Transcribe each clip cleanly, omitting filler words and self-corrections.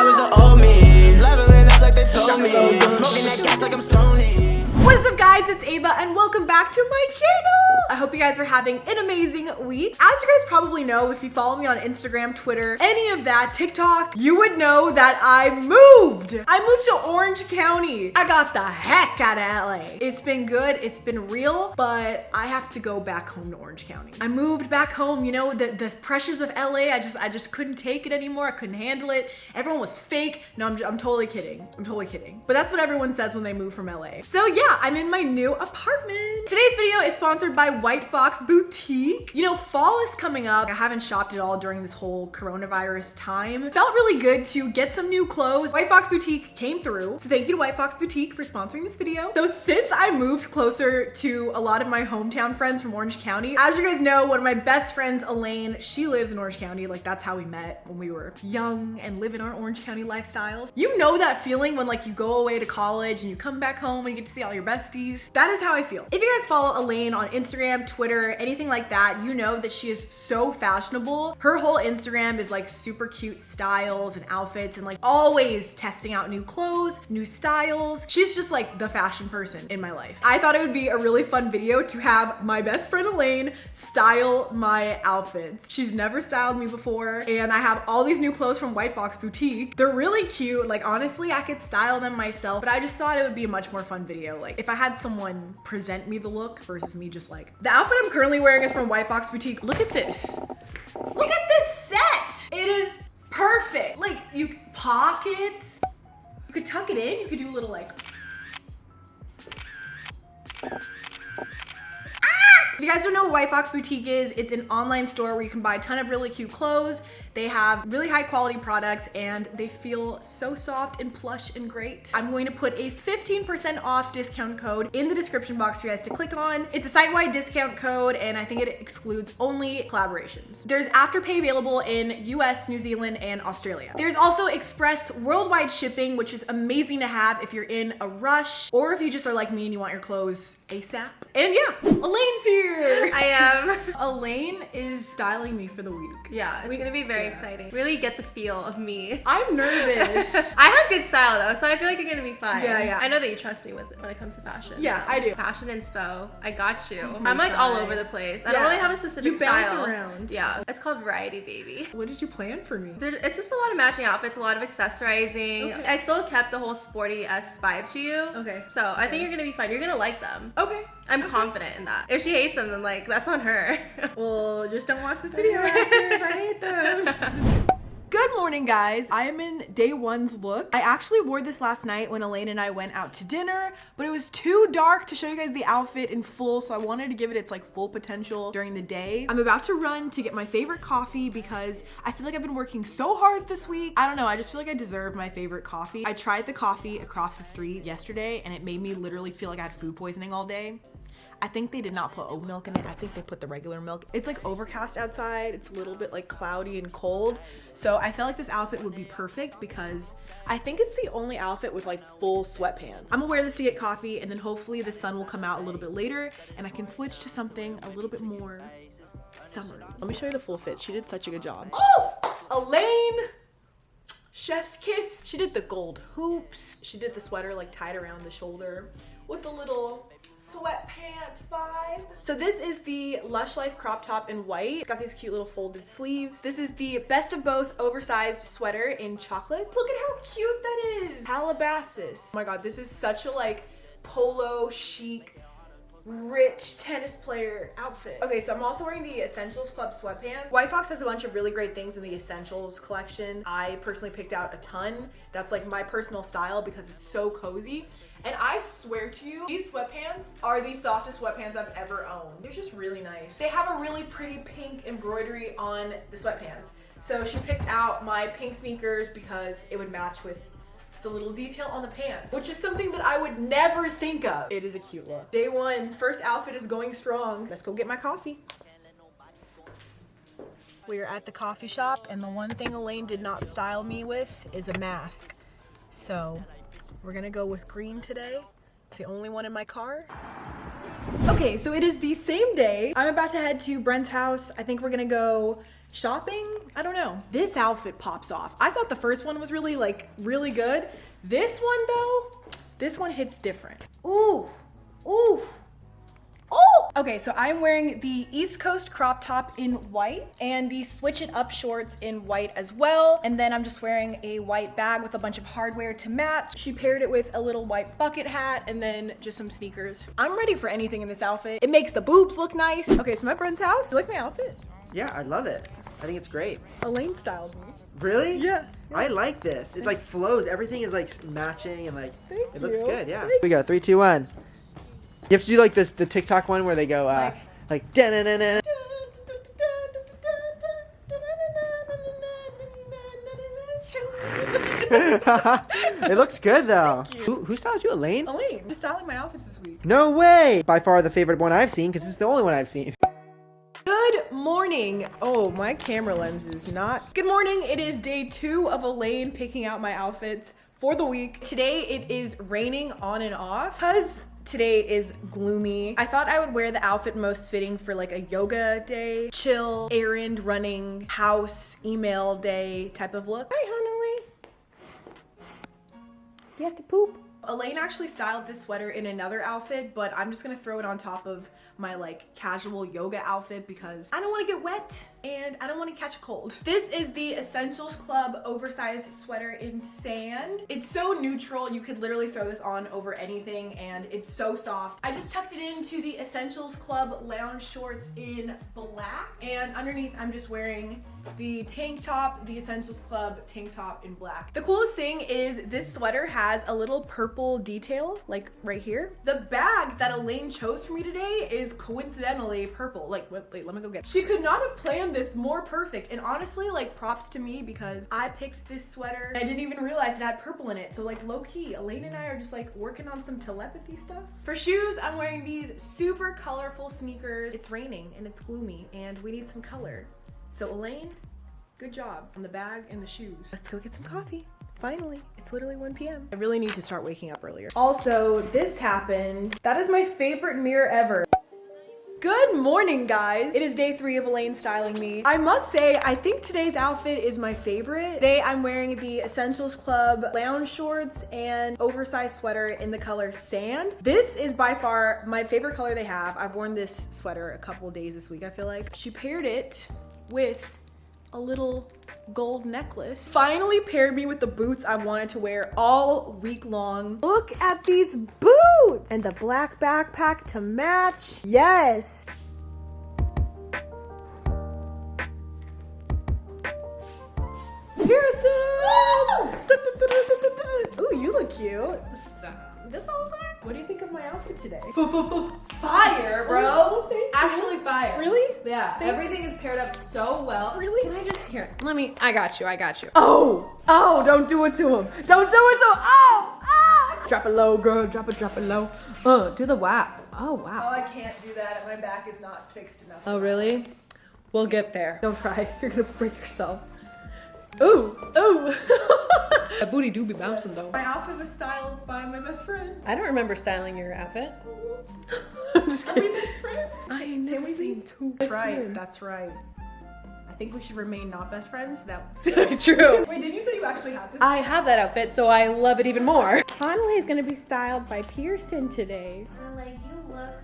was the old me. Leveling up like they told me. Smoking that gas like I'm stoney. What is up, guys? It's Ava and welcome back to my channel. I hope you guys are having an amazing week. As you guys probably know, if you follow me on Instagram, Twitter, any of that, TikTok, you would know that I moved. I moved to Orange County. I got the heck out of LA. It's been good, it's been real, but I have to go back home to Orange County. I moved back home, you know, the pressures of LA, I just couldn't take it anymore. I couldn't handle it. Everyone was fake. No, I'm totally kidding. I'm totally kidding. But that's what everyone says when they move from LA. So yeah, I'm in my new apartment. Today's video is sponsored by White Fox Boutique. You know, fall is coming up. I haven't shopped at all during this whole coronavirus time. It felt really good to get some new clothes. White Fox Boutique came through. So thank you to White Fox Boutique for sponsoring this video. So since I moved closer to a lot of my hometown friends from Orange County, as you guys know, one of my best friends, Elaine, she lives in Orange County. Like, that's how we met when we were young and living our Orange County lifestyles. You know that feeling when like you go away to college and you come back home and you get to see all your besties. That is how I feel. If you guys follow Elaine on Instagram, Twitter, anything like that, you know that she is so fashionable. Her whole Instagram is like super cute styles and outfits and like always testing out new clothes, new styles. She's just like the fashion person in my life. I thought it would be a really fun video to have my best friend Elaine style my outfits. She's never styled me before, and I have all these new clothes from White Fox Boutique. They're really cute. Like, honestly, I could style them myself, but I just thought it would be a much more fun video. Like, if I had someone present me the look versus me just like. The outfit I'm currently wearing is from White Fox Boutique. Look at this. Look at this set. It is perfect. Like, you pockets. You could tuck it in. You could do a little like. If you guys don't know what White Fox Boutique is, it's an online store where you can buy a ton of really cute clothes. They have really high quality products and they feel so soft and plush and great. I'm going to put a 15% off discount code in the description box for you guys to click on. It's a site-wide discount code and I think it excludes only collaborations. There's Afterpay available in US, New Zealand, and Australia. There's also express worldwide shipping, which is amazing to have if you're in a rush or if you just are like me and you want your clothes ASAP. And yeah, Elaine's here. I am. Elaine is styling me for the week. Yeah, it's gonna be very exciting. Really get the feel of me. I'm nervous. I have good style though, so I feel like you're gonna be fine. Yeah. I know that you trust me when it comes to fashion. Yeah, so. I do. Fashion and spo, I got you. I'm like all over the place. I don't really have a specific you bounce style. around. Yeah, it's called variety, baby. What did you plan for me? It's just a lot of matching outfits, a lot of accessorizing. Okay. I still kept the whole sporty-esque vibe to you. Okay. So I think you're gonna be fine. You're gonna like them. Okay. I'm confident in that. If she hates them, then like that's on her. Well, just don't watch this video after if I hate them. Good morning, guys. I am in day one's look. I actually wore this last night when Elaine and I went out to dinner, but it was too dark to show you guys the outfit in full, so I wanted to give it its like full potential during the day. I'm about to run to get my favorite coffee because I feel like I've been working so hard this week. I don't know, I just feel like I deserve my favorite coffee. I tried the coffee across the street yesterday and it made me literally feel like I had food poisoning all day. I think they did not put oat milk in it. I think they put the regular milk. It's like overcast outside. It's a little bit like cloudy and cold. So I felt like this outfit would be perfect because I think it's the only outfit with like full sweatpants. I'm gonna wear this to get coffee and then hopefully the sun will come out a little bit later and I can switch to something a little bit more summery. Let me show you the full fit. She did such a good job. Oh, Elaine! Chef's kiss. She did the gold hoops. She did the sweater like tied around the shoulder with the little sweatpant vibe. So this is the Lush Life crop top in white. It's got these cute little folded sleeves. This is the best of both oversized sweater in chocolate. Look at how cute that is. Calabasas. Oh my god, this is such a like polo chic rich tennis player outfit. Okay, so I'm also wearing the Essentials Club sweatpants. White Fox has a bunch of really great things in the Essentials collection. I personally picked out a ton. That's like my personal style because it's so cozy. And I swear to you, these sweatpants are the softest sweatpants I've ever owned. They're just really nice. They have a really pretty pink embroidery on the sweatpants. So she picked out my pink sneakers because it would match with the little detail on the pants, which is something that I would never think of. It is a cute look. Day one, first outfit is going strong. Let's go get my coffee. We are at the coffee shop and the one thing Elaine did not style me with is a mask. So we're gonna go with green today. It's the only one in my car. Okay, so it is the same day. I'm about to head to Brent's house. I think we're gonna go shopping. I don't know. This outfit pops off. I thought the first one was really good. This one though, this one hits different. Ooh, ooh. Oh! Okay, so I'm wearing the East Coast crop top in white and the Switch It Up shorts in white as well. And then I'm just wearing a white bag with a bunch of hardware to match. She paired it with a little white bucket hat and then just some sneakers. I'm ready for anything in this outfit. It makes the boobs look nice. Okay, so my friend's house. You like my outfit? Yeah, I love it. I think it's great. Elaine styled me. Really? Yeah. I like this. It like flows. Everything is like matching and like it looks you. good. Yeah. Here we go. 3, 2, 1. You have to do like this, the TikTok one where they go like da-na-na-na. It looks good though. Who styled you, Elaine? Elaine, just styling my outfits this week. No way! By far the favorite one I've seen because it's the only one I've seen. Good morning. Oh, my camera lens is not. Good morning. It is day 2 of Elaine picking out my outfits for the week. Today it is raining on and off because today is gloomy. I thought I would wear the outfit most fitting for like a yoga day, chill, errand running, house, email day type of look. Hi, honey. You have to poop. Elaine actually styled this sweater in another outfit, but I'm just gonna throw it on top of my like casual yoga outfit because I don't want to get wet and I don't want to catch a cold. This is the Essentials Club oversized sweater in sand. It's so neutral, you could literally throw this on over anything and it's so soft. I just tucked it into the Essentials Club lounge shorts in black, and underneath I'm just wearing the tank top, the Essentials Club tank top in black. The coolest thing is this sweater has a little purple detail like right here. The bag that Elaine chose for me today is coincidentally purple. Like, wait, let me go get it. She could not have planned this more perfect, and honestly, like, props to me because I picked this sweater and I didn't even realize it had purple in it. So like low-key, Elaine and I are just like working on some telepathy stuff. For shoes, I'm wearing these super colorful sneakers. It's raining and it's gloomy and we need some color. So Elaine, good job on the bag and the shoes. Let's go get some coffee. Finally, it's literally 1 p.m. I really need to start waking up earlier. Also, this happened. That is my favorite mirror ever. Good morning, guys. It is day 3 of Elaine styling me. I must say, I think today's outfit is my favorite. Today, I'm wearing the Essentials Club lounge shorts and oversized sweater in the color sand. This is by far my favorite color they have. I've worn this sweater a couple days this week, I feel like. She paired it with a little gold necklace. Finally paired me with the boots I wanted to wear all week long. Look at these boots and the black backpack to match. Yes. Pearson! Ooh, you look cute. This whole thing? What do you think of my outfit today? Fire, bro. Oh, thank you. Actually fire. Really? Yeah. Thank Everything is paired up so well. Really? Can I just here? Let me. I got you. Oh, don't do it to him. Don't do it to him. Oh. Drop it low, girl. Drop it low. Do the whap. Oh, wow. Oh, I can't do that. My back is not fixed enough. Oh, really? We'll get there. Don't try. You're gonna break yourself. Ooh. That booty do be bouncing though. My outfit was styled by my best friend. I don't remember styling your outfit. I'm just kidding. Are we best friends? I am never seen two. That's right. That's right. I think we should remain not best friends. That's true. Wait, didn't you say you actually had this? I have that outfit, so I love it even more. Conley is gonna be styled by Pearson today. Like, you look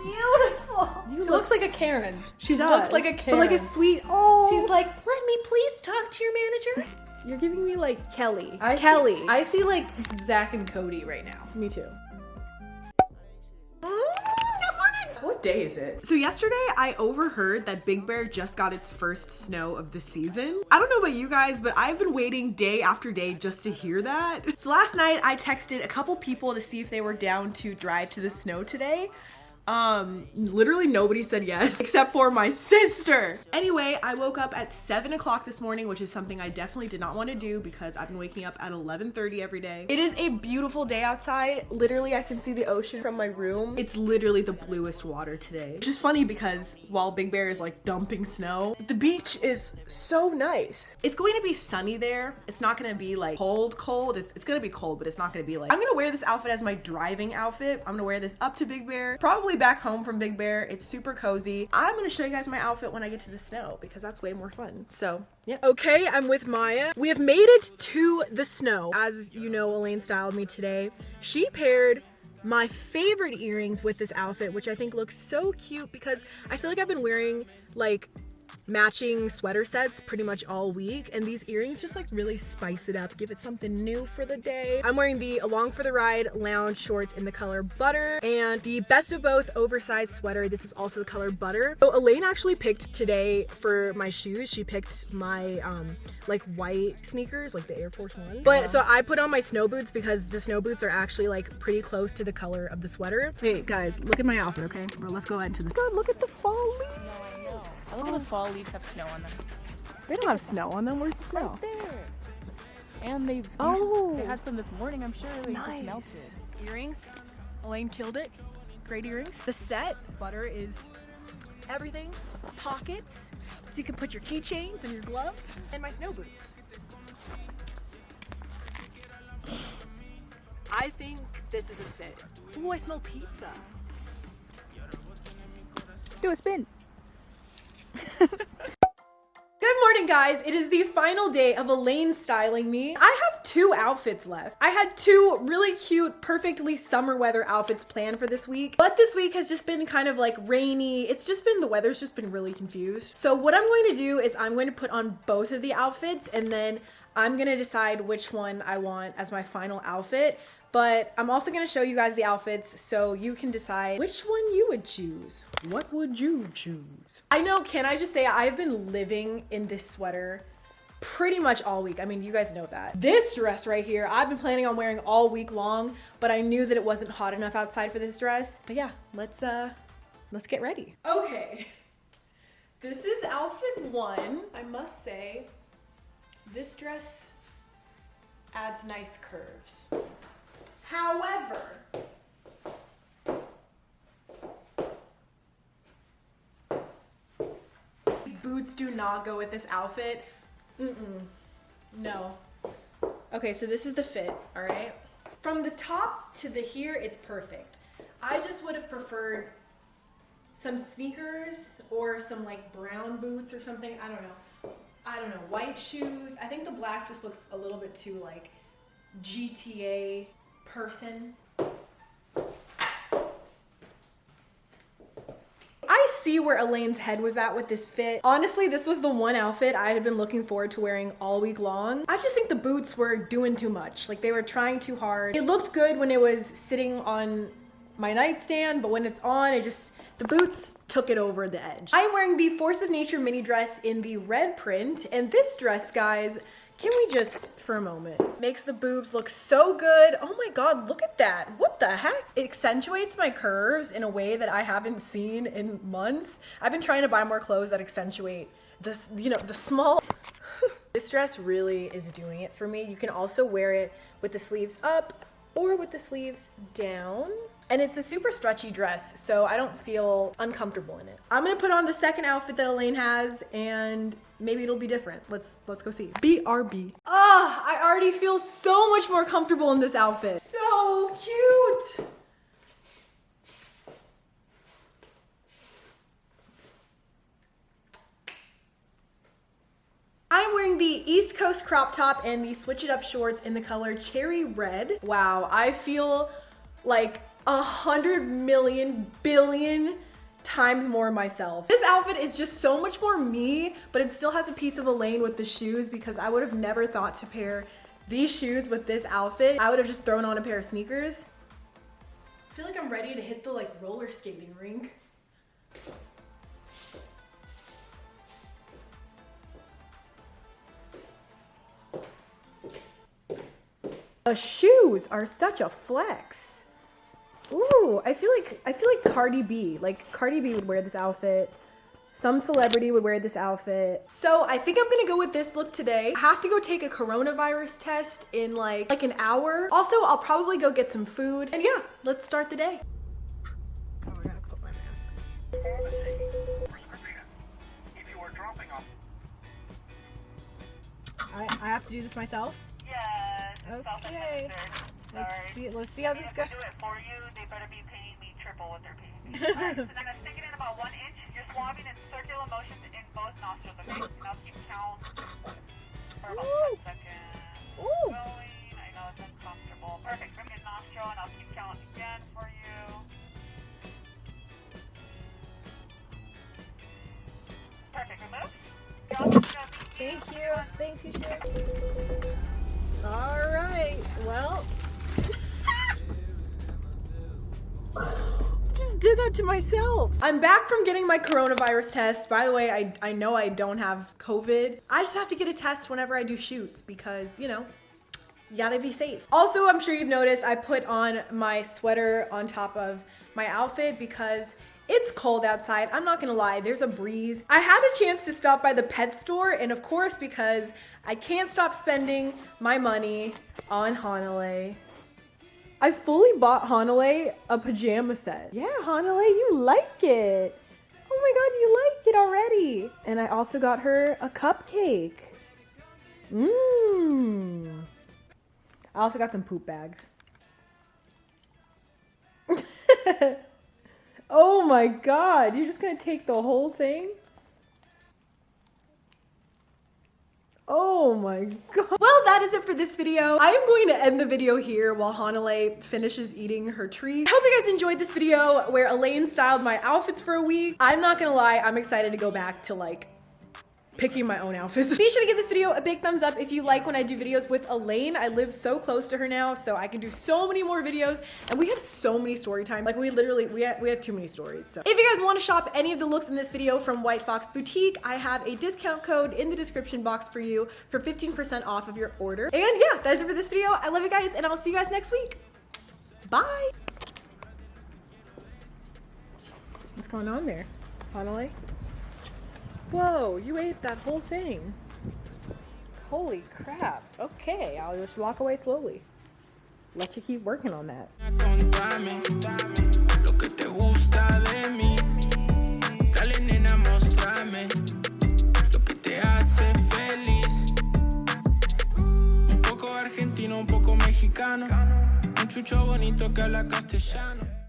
beautiful. She looks like a Karen. She does. Looks like a Karen. But like a sweet. Oh. She's like, let me please talk to your manager. You're giving me like Kelly. I see like Zach and Cody right now. Me too. What day is it? So yesterday I overheard that Big Bear just got its first snow of the season. I don't know about you guys, but I've been waiting day after day just to hear that. So last night I texted a couple people to see if they were down to drive to the snow today. Literally nobody said yes except for my sister. Anyway, I woke up at 7 o'clock this morning, which is something I definitely did not want to do because I've been waking up at 11:30 every day. It is a beautiful day outside. Literally, I can see the ocean from my room. It's literally the bluest water today, which is funny because while Big Bear is like dumping snow, the beach is so nice. It's going to be sunny there. It's not going to be like cold. It's going to be cold, but it's not going to be like, I'm going to wear this outfit as my driving outfit. I'm going to wear this up to Big Bear, probably basically back home from Big Bear. It's super cozy. I'm gonna show you guys my outfit when I get to the snow because that's way more fun. So yeah. Okay, I'm with Maya. We have made it to the snow. As you know, Elaine styled me today. She paired my favorite earrings with this outfit, which I think looks so cute because I feel like I've been wearing like matching sweater sets pretty much all week, and these earrings just like really spice it up, give it something new for the day. I'm wearing the Along for the Ride lounge shorts in the color Butter and the Best of Both oversized sweater. This is also the color Butter. So Elaine actually picked today for my shoes. She picked my like white sneakers, like the Air Force One. But so I put on my snow boots because the snow boots are actually like pretty close to the color of the sweater. Hey guys, look at my outfit, okay? Or let's go into this. God, look at the fall leaves. I look at the fall leaves have snow on them. They don't have snow on them. Where's the snow? Right there. And they had some this morning, I'm sure. They just melted. Earrings. Elaine killed it. Great earrings. The set, Butter, is everything. Pockets, so you can put your keychains and your gloves, and my snow boots. I think this is a fit. Ooh, I smell pizza. Do a spin. Good morning, guys. It is the final day of Elaine styling me. I have 2 outfits left. I had 2 really cute, perfectly summer weather outfits planned for this week, but this week has just been kind of like rainy. It's just been, the weather's just been really confused. So what I'm going to do is I'm going to put on both of the outfits, and then I'm going to decide which one I want as my final outfit. But I'm also gonna show you guys the outfits so you can decide which one you would choose. What would you choose? I know, can I just say, I've been living in this sweater pretty much all week. I mean, you guys know that. This dress right here, I've been planning on wearing all week long, but I knew that it wasn't hot enough outside for this dress. But yeah, let's get ready. Okay, this is outfit 1. I must say, this dress adds nice curves. However, these boots do not go with this outfit. No. Okay, so this is the fit, all right? From the top to the here, it's perfect. I just would have preferred some sneakers or some like brown boots or something. I don't know, white shoes. I think the black just looks a little bit too like GTA person. I see where Elaine's head was at with this fit. Honestly, this was the one outfit I had been looking forward to wearing all week long. I just think the boots were doing too much. Like, they were trying too hard. It looked good when it was sitting on my nightstand, but when it's on, the boots took it over the edge. I'm wearing the Force of Nature mini dress in the red print, and this dress, guys, can we just, for a moment, makes the boobs look so good. Oh my God, look at that. What the heck? It accentuates my curves in a way that I haven't seen in months. I've been trying to buy more clothes that accentuate this, you know, the small. This dress really is doing it for me. You can also wear it with the sleeves up or with the sleeves down. And it's a super stretchy dress, so I don't feel uncomfortable in it. I'm gonna put on the second outfit that Elaine has, and maybe it'll be different. Let's go see. BRB. I already feel so much more comfortable in this outfit. So cute. I'm wearing the East Coast crop top and the Switch It Up shorts in the color Cherry Red. Wow, I feel like 100 million billion times more myself. This outfit is just so much more me, but it still has a piece of Elaine with the shoes, because I would have never thought to pair these shoes with this outfit. I would have just thrown on a pair of sneakers. I feel like I'm ready to hit the like roller skating rink. The shoes are such a flex. Ooh, I feel like Cardi B. Like, Cardi B would wear this outfit. Some celebrity would wear this outfit. So I think I'm gonna go with this look today. I have to go take a coronavirus test in like an hour. Also, I'll probably go get some food. And yeah, let's start the day. Oh, I gotta put my mask on. I have to do this myself? Yes. Okay. Let's see how this goes. Do it for you. They better be paying me comfortable with their PVC. Alright, so I'm gonna stick it in about 1 inch. You're swabbing in circular motions in both nostrils, okay? Now keep count for about 10 seconds. Going. I know it's uncomfortable. Perfect. Bring in nostril and I'll keep count again for you. Perfect. Remove. Thank you. Thank you, Chef. All right. Well, just did that to myself. I'm back from getting my coronavirus test. By the way, I know I don't have COVID. I just have to get a test whenever I do shoots because, you know, you gotta be safe. Also, I'm sure you've noticed I put on my sweater on top of my outfit because it's cold outside. I'm not gonna lie, there's a breeze. I had a chance to stop by the pet store, and of course, because I can't stop spending my money on Hanalei. I fully bought Hanalei a pajama set. Yeah, Hanalei, you like it. Oh my God, you like it already. And I also got her a cupcake. Mmm. I also got some poop bags. Oh my God, you're just gonna take the whole thing? Oh my God. Well, that is it for this video. I am going to end the video here while Hanalei finishes eating her treat. I hope you guys enjoyed this video where Elaine styled my outfits for a week. I'm not gonna lie, I'm excited to go back to like picking my own outfits. Be sure to give this video a big thumbs up if you like when I do videos with Elaine. I live so close to her now, so I can do so many more videos, and we have so many story time. Like we have too many stories. So if you guys want to shop any of the looks in this video from White Fox Boutique, I have a discount code in the description box for you for 15% off of your order. And yeah, that is it for this video. I love you guys, and I'll see you guys next week. Bye. What's going on there, Hanalei? Whoa, you ate that whole thing. Holy crap. Okay, I'll just walk away slowly. Let you keep working on that. Un chucho bonito que habla castellano.